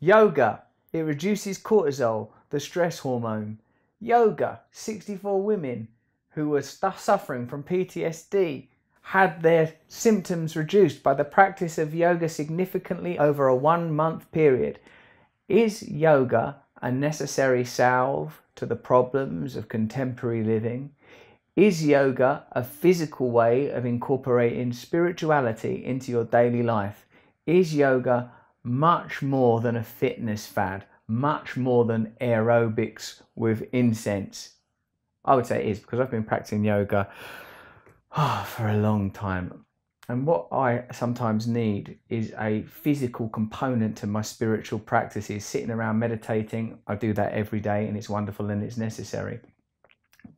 Yoga, it reduces cortisol, the stress hormone. Yoga, 64 women who were suffering from PTSD had their symptoms reduced by the practice of yoga significantly over a 1-month period. Is yoga a necessary salve to the problems of contemporary living? Is yoga a physical way of incorporating spirituality into your daily life? Is yoga much more than a fitness fad, much more than aerobics with incense? I would say it is, because I've been practicing yoga for a long time. And what I sometimes need is a physical component to my spiritual practices. Sitting around meditating, I do that every day and it's wonderful and it's necessary.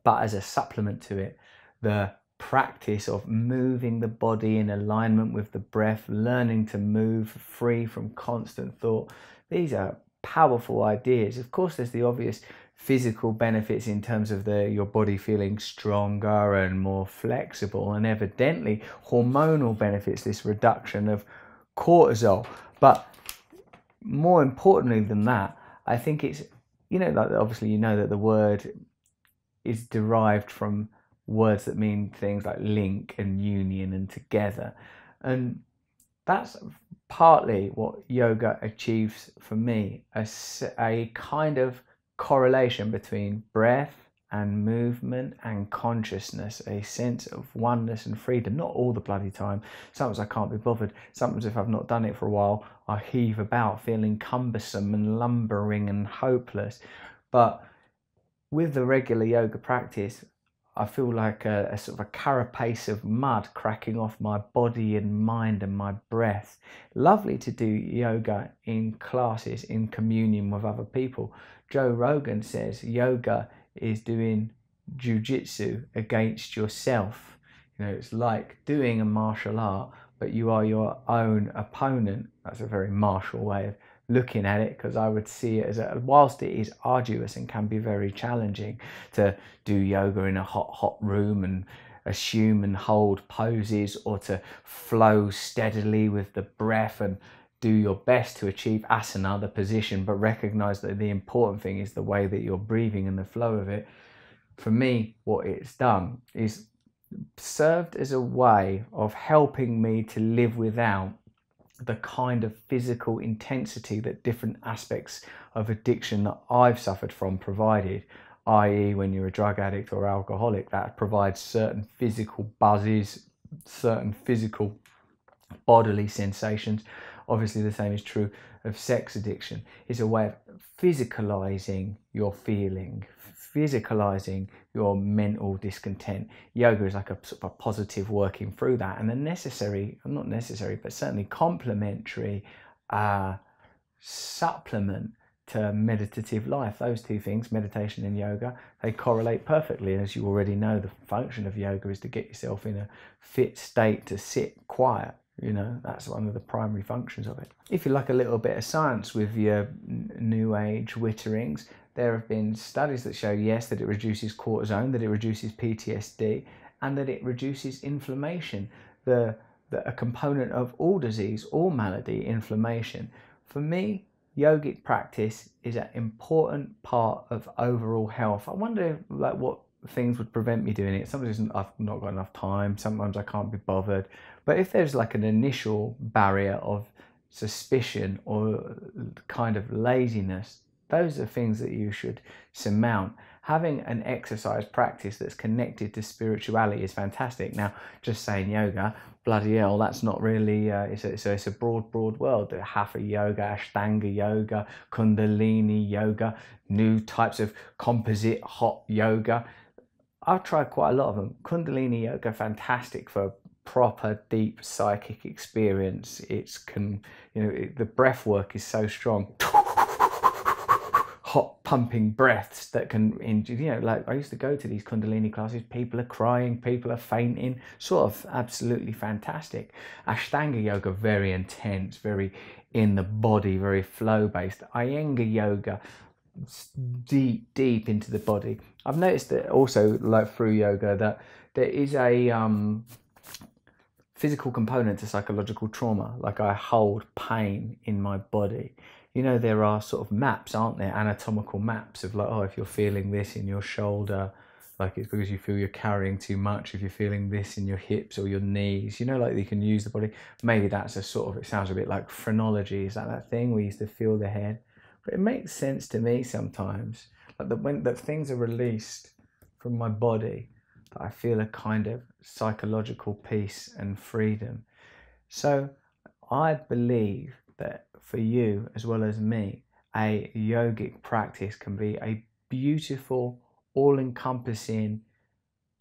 But as a supplement to it, the practice of moving the body in alignment with the breath, learning to move free from constant thought, these are powerful ideas. Of course, there's the obvious physical benefits in terms of your body feeling stronger and more flexible, and evidently hormonal benefits, this reduction of cortisol. But more importantly than that, I think it's, like obviously that the word is derived from words that mean things like link and union and together, and that's partly what yoga achieves for me, a kind of correlation between breath and movement and consciousness, a sense of oneness and freedom. Not all the bloody time. Sometimes I can't be bothered. Sometimes if I've not done it for a while, I heave about feeling cumbersome and lumbering and hopeless. But with the regular yoga practice, I feel like a sort of a carapace of mud cracking off my body and mind and my breath. Lovely to do yoga in classes, in communion with other people. Joe Rogan says yoga is doing jiu-jitsu against yourself. It's like doing a martial art, but you are your own opponent. That's a very martial way of looking at it, because I would see it as whilst it is arduous and can be very challenging to do yoga in a hot room and assume and hold poses, or to flow steadily with the breath and do your best to achieve asana, the position, but recognize that the important thing is the way that you're breathing and the flow of it. For me, what it's done is served as a way of helping me to live without the kind of physical intensity that different aspects of addiction that I've suffered from provided, i.e. when you're a drug addict or alcoholic, that provides certain physical buzzes, certain physical bodily sensations. Obviously the same is true of sex addiction. It's a way of physicalizing your feeling, physicalizing your mental discontent. Yoga is like a sort of a positive working through that, and a necessary, not necessary, but certainly complementary supplement to meditative life. Those two things, meditation and yoga, they correlate perfectly. As you already know, the function of yoga is to get yourself in a fit state to sit quiet. That's one of the primary functions of it. If you like a little bit of science with your new age witterings, there have been studies that show, yes, that it reduces cortisone, that it reduces PTSD, and that it reduces inflammation, a component of all disease, all malady, inflammation. For me, yogic practice is an important part of overall health. I wonder what things would prevent me doing it. Sometimes I've not got enough time, sometimes I can't be bothered. But if there's like an initial barrier of suspicion or kind of laziness, those are things that you should surmount. Having an exercise practice that's connected to spirituality is fantastic. Now, just saying yoga, bloody hell, that's not really, it's a broad world. The Hatha yoga, Ashtanga yoga, Kundalini yoga, new types of composite hot yoga. I've tried quite a lot of them. Kundalini yoga, fantastic for proper deep psychic experience. The breath work is so strong. Hot pumping breaths that can, like I used to go to these Kundalini classes, people are crying, people are fainting, sort of absolutely fantastic. Ashtanga yoga, very intense, very in the body, very flow based. Iyengar yoga, deep into the body. I've noticed that also, like through yoga, that there is a physical component to psychological trauma. Like I hold pain in my body. You know, there are sort of maps, aren't there? Anatomical maps of like, oh, if you're feeling this in your shoulder, like it's because you feel you're carrying too much. If you're feeling this in your hips or your knees, you know, like you can use the body. Maybe that's a sort of, it sounds a bit like phrenology. Is that thing we used to feel the head? But it makes sense to me sometimes, like that when that things are released from my body, that I feel a kind of psychological peace and freedom. So I believe that for you as well as me, a yogic practice can be a beautiful, all-encompassing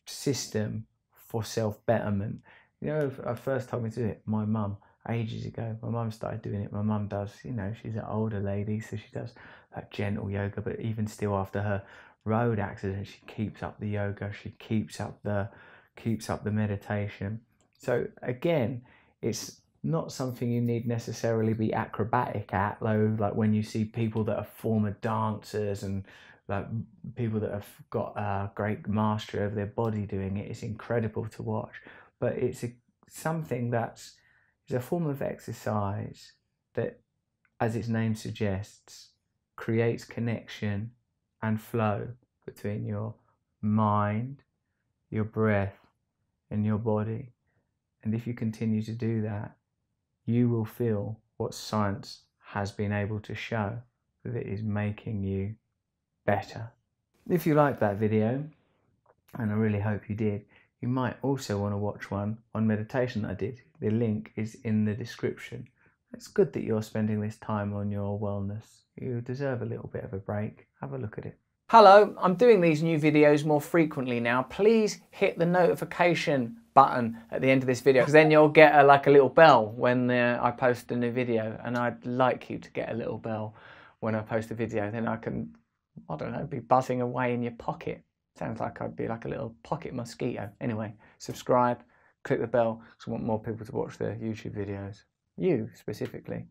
system for self-betterment. You know, I first told me to do it, my mum, ages ago. My mum started doing it. My mum does, you know, she's an older lady, so she does that gentle yoga, but even still after her road accident, she keeps up the yoga, she keeps up the meditation. So again, it's not something you need necessarily be acrobatic at, though, like when you see people that are former dancers and like people that have got a great mastery over their body doing it. It's incredible to watch, but it's something that's a form of exercise that, as its name suggests, creates connection and flow between your mind, your breath, and your body. And if you continue to do that, you will feel what science has been able to show, that it is making you better. If you liked that video, and I really hope you did, you might also want to watch one on meditation that I did. The link is in the description. It's good that you're spending this time on your wellness. You deserve a little bit of a break. Have a look at it. Hello, I'm doing these new videos more frequently now. Please hit the notification button at the end of this video, because then you'll get a little bell when I post a new video, and I'd like you to get a little bell when I post a video. Then I can, I don't know, be buzzing away in your pocket. Sounds like I'd be like a little pocket mosquito. Anyway, subscribe, click the bell, because I want more people to watch the YouTube videos. You specifically.